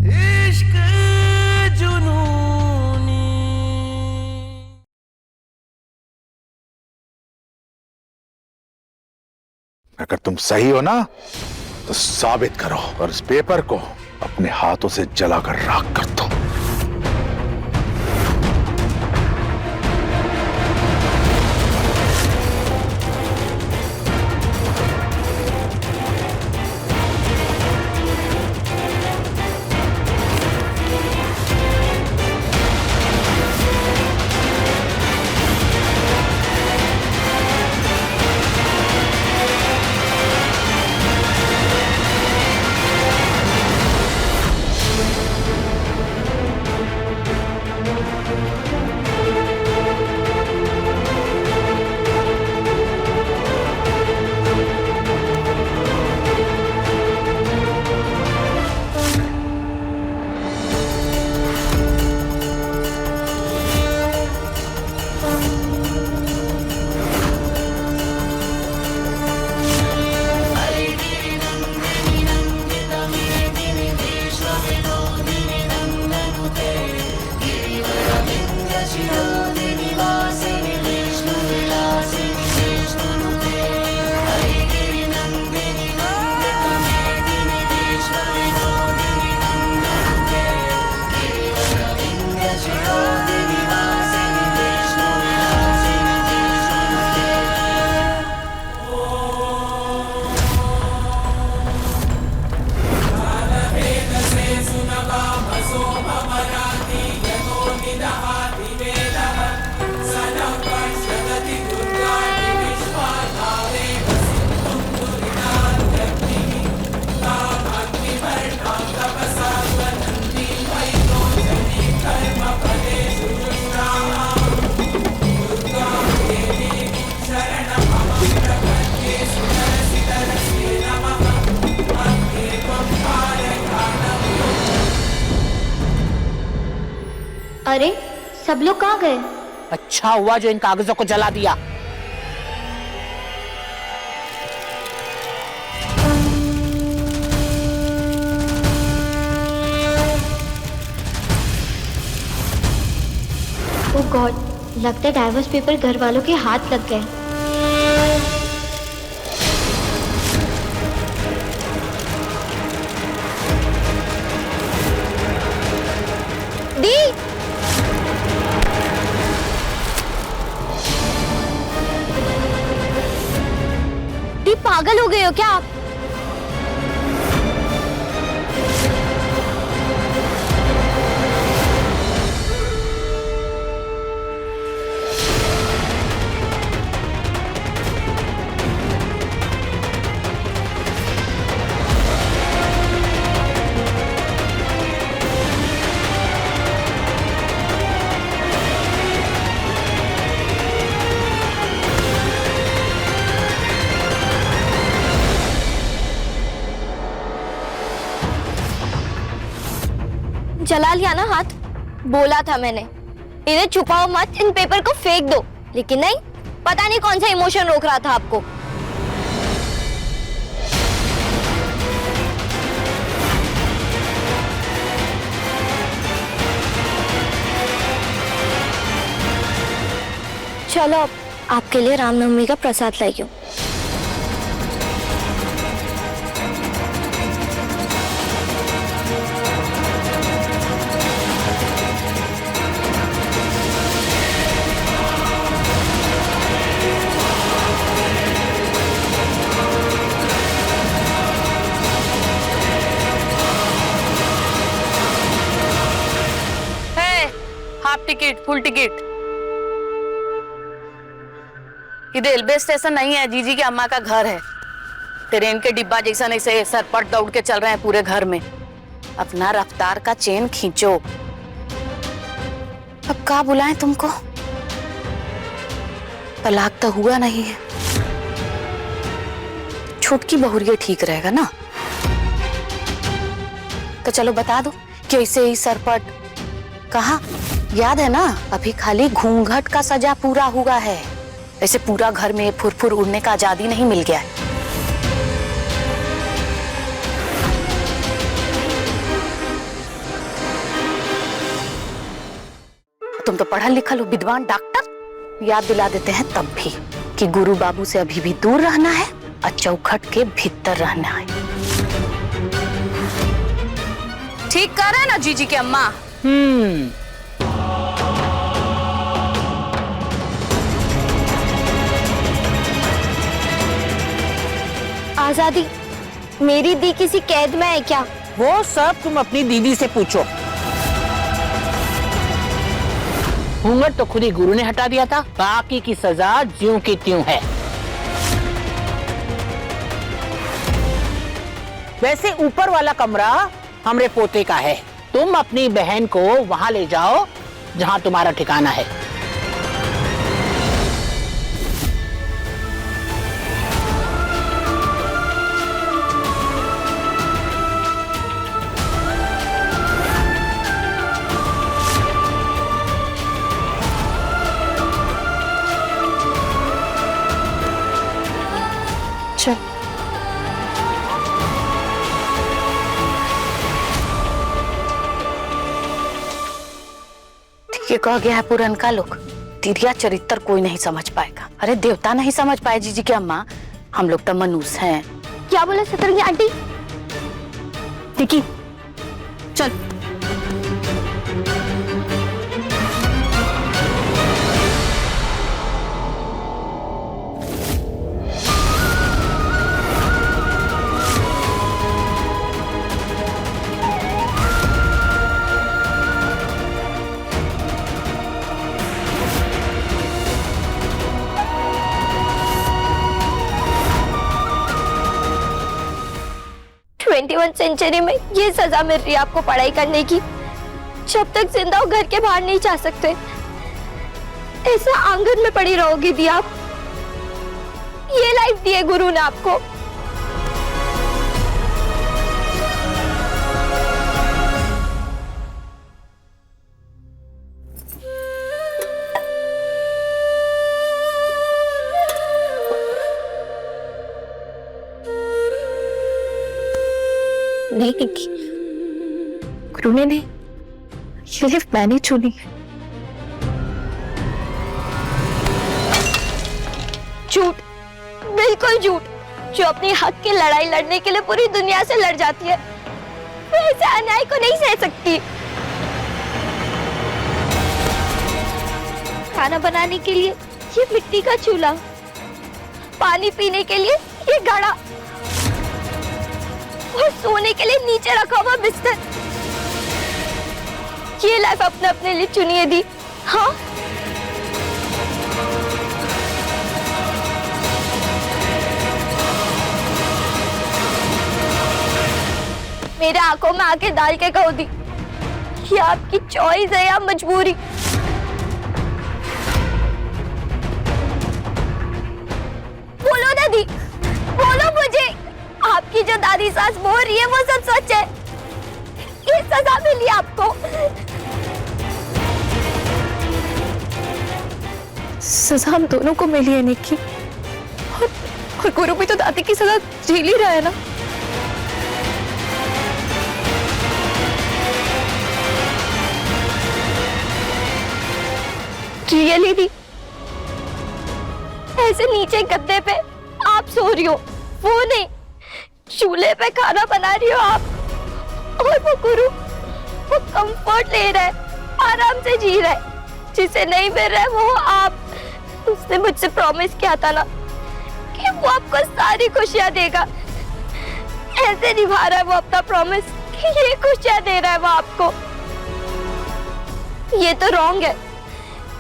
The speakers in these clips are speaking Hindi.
इश्क जुनूनी। अगर तुम सही हो ना तो साबित करो और इस पेपर को अपने हाथों से जलाकर राख कर दो। अरे सब लोग कहाँ गए? अच्छा हुआ जो इन कागजों को जला दिया। ओह गॉड, लगता है डाइवोर्स पेपर घर वालों के हाथ लग गए। दी पागल हो गए हो क्या आप? जला लिया ना हाथ? बोला था मैंने इन्हें छुपाओ मत, इन पेपर को फेंक दो, लेकिन नहीं, पता नहीं कौन सा इमोशन रोक रहा था आपको। चलो आपके लिए रामनवमी का प्रसाद लाई हूँ। Half ticket, full ticket. ये रेलवे स्टेशन नहीं है, जीजी की अम्मा का घर है। ट्रेन के डिब्बा जैसा नहीं से सर पर दौड़ के चल रहे हैं पूरे घर में। अपना रफ्तार का चेन खींचो। अब क्या बुलाएं तुमको? तलाक तो हुआ नहीं है, छुटकी बहुरिया ठीक रहेगा ना। तो चलो बता दो कि ऐसे ही सरपट कहा, याद है ना, अभी खाली घूंघट का सजा पूरा हुआ है, ऐसे पूरा घर में फुरफुर उड़ने का आजादी नहीं मिल गया है। तुम तो पढ़ल लिखल हो, विद्वान डॉक्टर। याद दिला देते हैं तब भी कि गुरु बाबू से अभी भी दूर रहना है और चौखट के भीतर रहना है। ठीक कर रहे ना जीजी की अम्मा? आजादी मेरी दी किसी कैद में है क्या? वो सब तुम अपनी दीदी से पूछो। घूंघट तो खुद ही गुरु ने हटा दिया था, बाकी की सजा ज्यों की त्यों है। वैसे ऊपर वाला कमरा हमरे पोते का है, तुम अपनी बहन को वहां ले जाओ जहां तुम्हारा ठिकाना है। चल ये कह गया है पुरनका लोग, तिरिया चरित्र कोई नहीं समझ पाएगा। अरे देवता नहीं समझ पाए जीजी की अम्मा, हम लोग तो मनुष्य हैं। क्या बोला सतरंगी आंटी? विकी चल। सेंचुरी में ये सजा मिल रही है आपको पढ़ाई करने की। जब तक जिंदा हो घर के बाहर नहीं जा सकते, ऐसा आंगन में पड़ी रहोगी दी आप। ये लाइफ दी है गुरु ने आपको। नहीं निकी, गुरु ने नहीं, ये लिफ्ट मैंने चुनी है। झूठ, बिल्कुल झूठ। जो अपनी हक की लड़ाई लड़ने के लिए पूरी दुनिया से लड़ जाती है, वो ऐसे अन्याय को नहीं सह सकती। खाना बनाने के लिए ये मिट्टी का चूल्हा, पानी पीने के लिए ये घड़ा, और सोने के लिए नीचे रखा हुआ बिस्तर। ये लाइफ अपने अपने लिए चुनी है दी। हाँ, मेरे आंखों में आके डाल के कहो दी, ये आपकी चॉइस है या मजबूरी। बोलो ना दी, बोलो मुझे। आपकी जो दादी सास बोल रही है वो सब सच है। ये सजा मिली आपको। सजा हम दोनों को मिली है निक्की, और गुरु भी तो दादी की सजा झेल ही रहा है ना। रियली दी, ऐसे नीचे गद्दे पे आप सो रही हो, वो नहीं, चूल्हे पे खाना बना रही हो आप। और वो गुरु, वो कंफर्ट ले रहा है, आराम से जी रहा है। जिसे नहीं मिल रहा है वो आप। उसने मुझसे प्रॉमिस किया था ना कि वो आपको सारी खुशियां देगा। ऐसे निभा रहा है वो अपना प्रॉमिस कि ये खुशियां दे रहा है वो आपको। ये तो रॉन्ग है,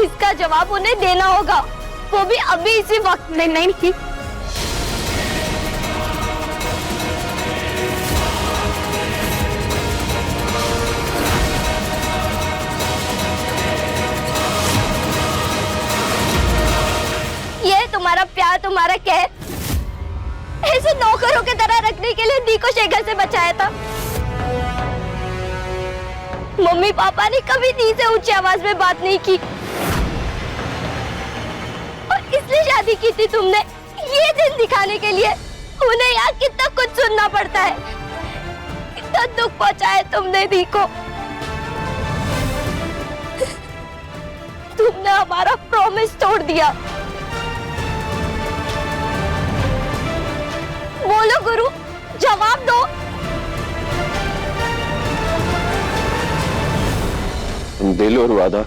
इसका जवाब उन्हें देना होगा, वो भी अभी इसी वक्त। नहीं नहीं, ये तुम्हारा प्यार, तुम्हारा कहर, ऐसे नौकरों की तरह रखने के लिए दी को शेखर से बचाया था। मम्मी पापा ने कभी दी से ऊंची आवाज में बात नहीं की, और इसलिए शादी की थी तुमने, ये दिन दिखाने के लिए। उन्हें यहाँ कितना कुछ सुनना पड़ता है, कितना दुख पहुंचाया तुमने दी को। तुमने हमारा प्रॉमिस तोड़ दिया। बोलो गुरु, जवाब दो। हम दिल और वादा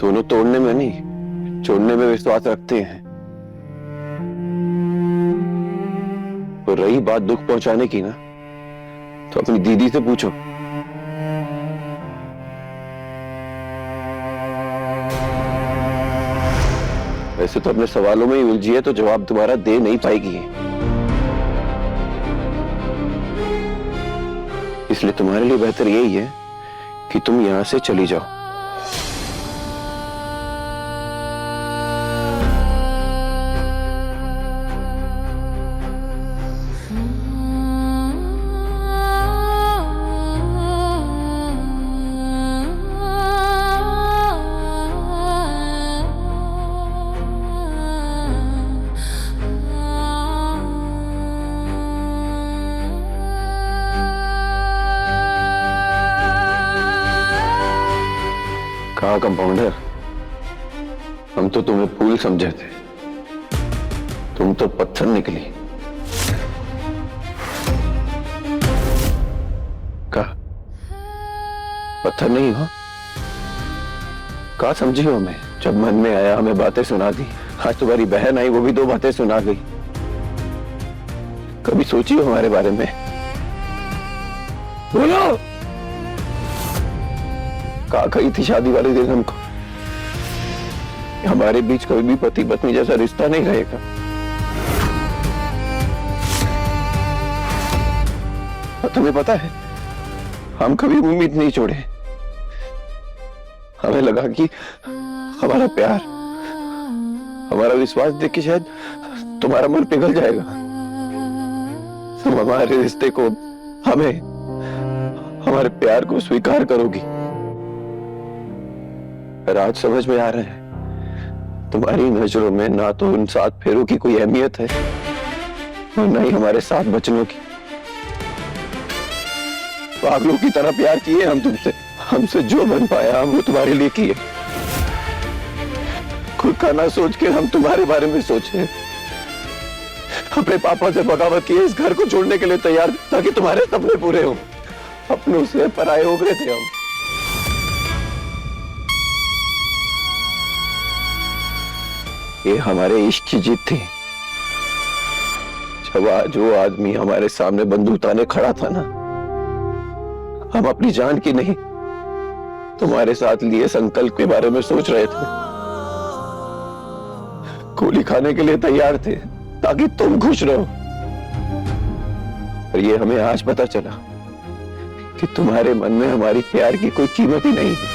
दोनों तोड़ने में नहीं, जोड़ने में विश्वास रखते हैं। और रही बात दुख पहुंचाने की ना, तो अपनी दीदी से पूछो। वैसे तो अपने सवालों में ही उलझी है, तो जवाब दोबारा दे नहीं पाएगी। इसलिए तुम्हारे लिए बेहतर यही है कि तुम यहां से चली जाओ। कहा कंपाउंडर, हम तो तुम्हें फूल समझे थे, तुम तो पत्थर निकली। कहा पत्थर नहीं हो, कहा समझी हो हमें? जब मन में आया हमें बातें सुना दी। आज तुम्हारी बहन आई, वो भी 2 बातें सुना गई। कभी सोची हो हमारे बारे में? बोलो। कहा कही थी शादी वाले दिन हमको, हमारे बीच कभी भी पति पत्नी जैसा रिश्ता नहीं रहेगा। और तुम्हें पता है, हम कभी उम्मीद नहीं छोड़े। हमें लगा कि हमारा प्यार, हमारा विश्वास देख के शायद तुम्हारा मन पिघल जाएगा, तुम हमारे रिश्ते को, हमें, हमारे प्यार को स्वीकार करोगी। पर आज समझ में आ रहा है, तुम्हारी नजरों में ना तो उन 7 फेरों की कोई अहमियत है और ना ही हमारे 7 बचनों की। पागलों की तरह प्यार किए हम तुमसे, हमसे जो बन पाया हम वो तुम्हारे लिए किए। खुद का ना सोच के हम तुम्हारे बारे में सोचे। अपने पापा से बगावत किए, इस घर को छोड़ने के लिए तैयार ताकि तुम्हारे सपने पूरे हो। अपनों से पराए हो गए थे हम। ये हमारे इश्क की जीत थी। जब आज वो आदमी हमारे सामने बंदूक ताने खड़ा था ना, हम अपनी जान की नहीं, तुम्हारे साथ लिए संकल्प के बारे में सोच रहे थे। गोली खाने के लिए तैयार थे ताकि तुम खुश रहो। और ये हमें आज पता चला कि तुम्हारे मन में हमारी प्यार की कोई कीमत ही नहीं है।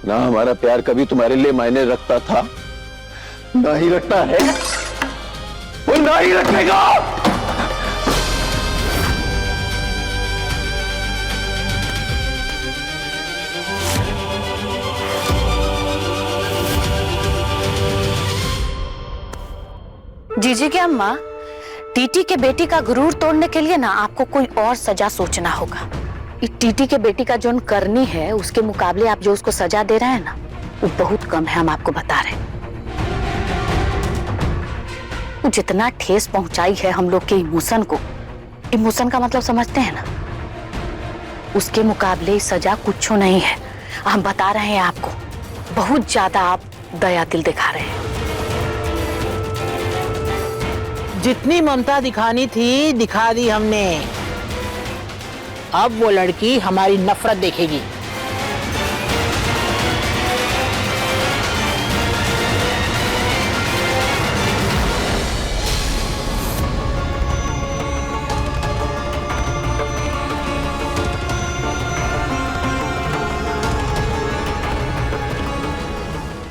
ना हमारा प्यार कभी तुम्हारे लिए मायने रखता था, ना ही रखता है, और ना ही रखेगा। जीजी की अम्मा, टीटी के बेटी का गुरूर तोड़ने के लिए ना आपको कोई और सजा सोचना होगा। टीटी के बेटी का जो करनी है, उसके मुकाबले आप जो उसको सजा दे रहे हैं ना, वो बहुत कम है। हम आपको बता रहे हैं, वो जितना ठेस पहुंचाई है हम लोग के इमोशन को, इमोशन का मतलब समझते हैं ना, उसके मुकाबले सजा कुछ नहीं है। हम बता रहे हैं आपको, बहुत ज्यादा आप दया दिल दिखा रहे हैं। जितनी ममता दिखानी थी दिखा दी हमने। अब वो लड़की हमारी नफरत देखेगी।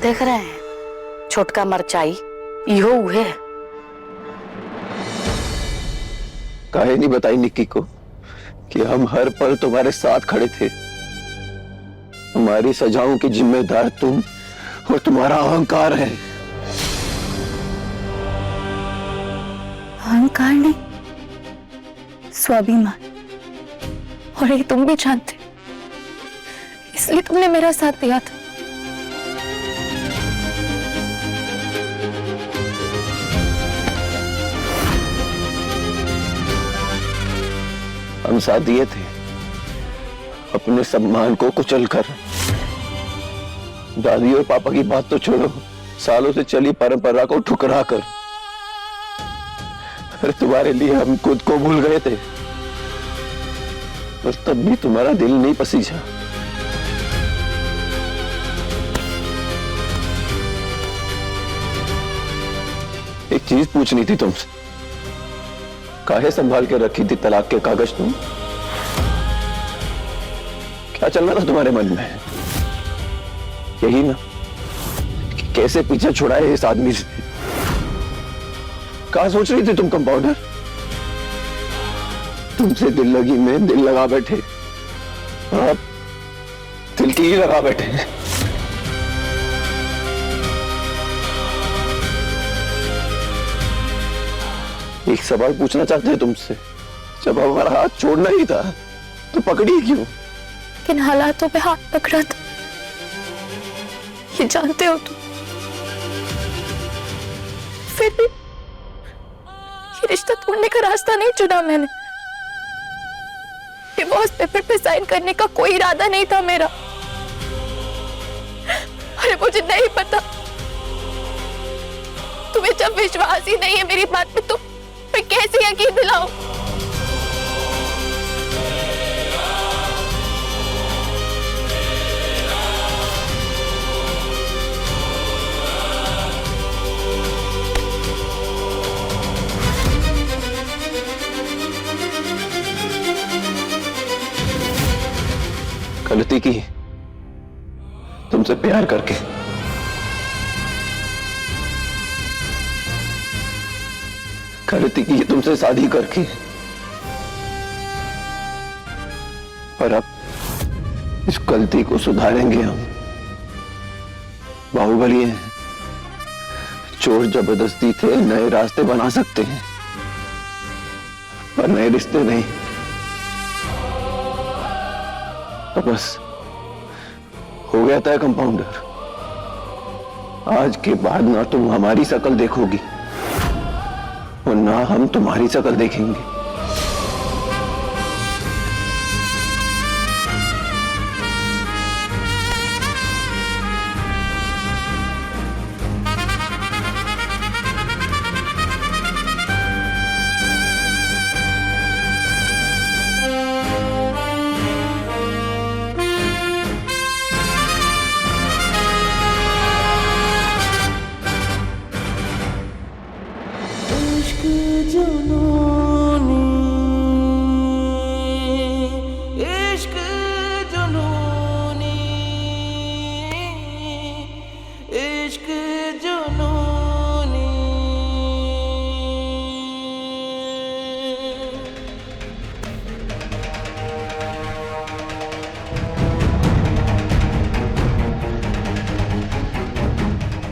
देख रहे हैं, छोटका मरचाई इहो हुए। काहे नहीं बताई निक्की को कि हम हर पल तुम्हारे साथ खड़े थे। हमारी सजाओं की जिम्मेदार तुम और तुम्हारा अहंकार है। अहंकार नहीं, स्वाभिमान। और ये तुम भी जानते, इसलिए तुमने मेरा साथ दिया था। हम साथ दिए थे अपने सम्मान को कुचल कर। दादी और पापा की बात तो छोड़ो, सालों से चली परंपरा को ठुकरा कर। अरे तुम्हारे लिए हम खुद को भूल गए थे, पर तब भी तुम्हारा दिल नहीं पसीजा। एक चीज पूछनी थी तुमसे, काहे संभाल के रखी थी तलाक के कागज तुम? क्या चल रहा था तुम्हारे मन में? यही ना कि कैसे पीछे छुड़ाए इस आदमी से? कहा सोच रही थी तुम कंपाउंडर? तुमसे दिल लगी में दिल लगा बैठे, आप दिल की ही लगा बैठे। एक सवाल पूछना चाहते हैं तुमसे, जब हमारा हाथ छोड़ना ही था तो पकड़ी क्यों? किन हालातों पे हाथ पकड़ा था ये जानते हो तुम। फिर भी ये रिश्ता तोड़ने का रास्ता नहीं चुना मैंने। डिवोर्स पेपर पे साइन करने का कोई इरादा नहीं था मेरा। अरे मुझे नहीं पता, तुम्हें जब विश्वास ही नहीं है मेरी बात पे तो मैं कैसे यकीन दिलाऊं? गलती की तुमसे प्यार करके। गलती की तुमसे शादी करके, पर अब इस गलती को सुधारेंगे हम। बाहुबली हैं, चोर जबरदस्ती थे नए रास्ते बना सकते हैं, पर नए रिश्ते नहीं। तो बस हो गया था कंपाउंडर, आज के बाद ना तुम हमारी शक्ल देखोगी और ना हम तुम्हारी शक्ल देखेंगे।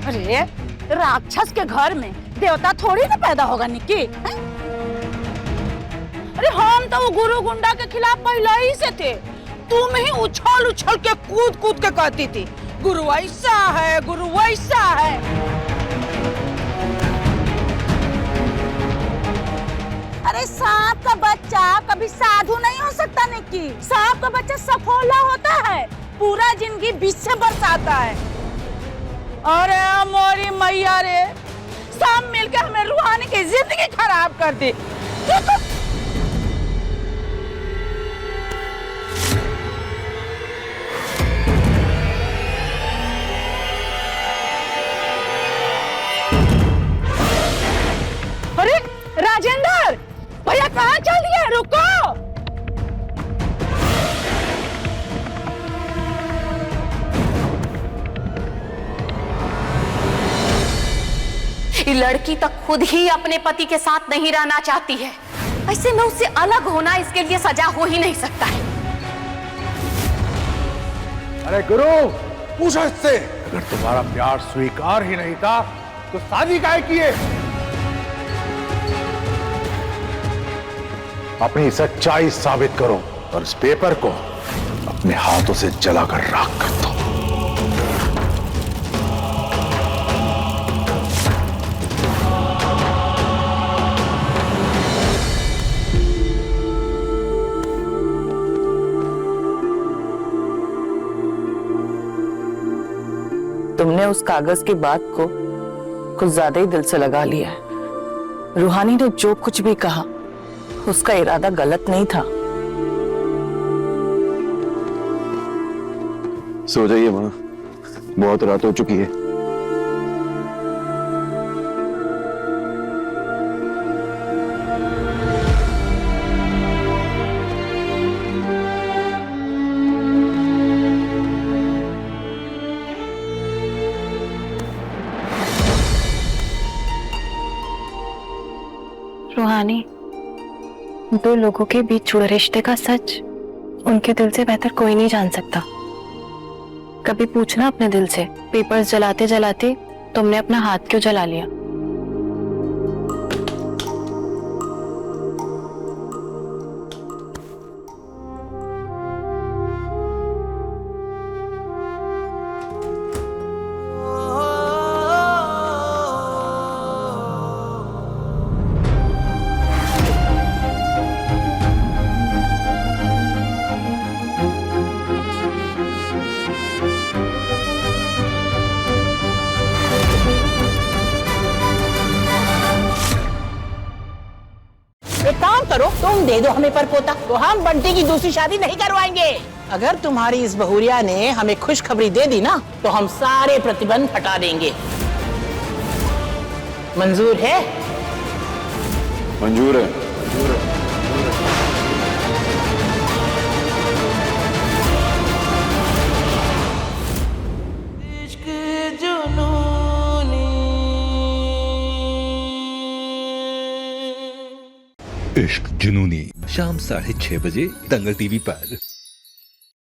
अरे राक्षस के घर में देवता थोड़ी ना पैदा होगा निक्की, है? अरे हम तो वो गुरु गुंडा के खिलाफ पहले ही से थे। तुम ही उछल उछल के कूद कूद के कहती थी गुरु ऐसा है, गुरु वैसा है। अरे सांप का बच्चा कभी साधु नहीं हो सकता निक्की। सांप का बच्चा सफोला होता है, पूरा जिंदगी बीच से बरसाता है। अरे मोरी मैया रे, सब मिलकर हमें रूहानी की जिंदगी खराब कर दी। अरे राजेंद्र भैया कहाँ चल दिए? रुको। ये लड़की तक खुद ही अपने पति के साथ नहीं रहना चाहती है, ऐसे में उससे अलग होना इसके लिए सजा हो ही नहीं सकता है। अरे गुरु पूछो इससे, अगर तुम्हारा प्यार स्वीकार ही नहीं था तो शादी काहे किए? अपनी सच्चाई साबित करो, और इस पेपर को अपने हाथों से जलाकर राख कर दो। तुमने उस कागज की बात को कुछ ज्यादा ही दिल से लगा लिया है। रूहानी ने जो कुछ भी कहा उसका इरादा गलत नहीं था। सो जाइए माँ, बहुत रात हो चुकी है। रूहानी, दो लोगों के बीच जुड़े रिश्ते का सच उनके दिल से बेहतर कोई नहीं जान सकता। कभी पूछना अपने दिल से, पेपर्स जलाते जलाते तुमने अपना हाथ क्यों जला लिया? एक काम करो, तुम दे दो हमें परपोता, तो हम बंटी की दूसरी शादी नहीं करवाएंगे। अगर तुम्हारी इस बहुरिया ने हमें खुशखबरी दे दी ना, तो हम सारे प्रतिबंध हटा देंगे। मंजूर है? मंजूर है। इश्क जुनूनी शाम 6:30 बजे दंगल टीवी पर।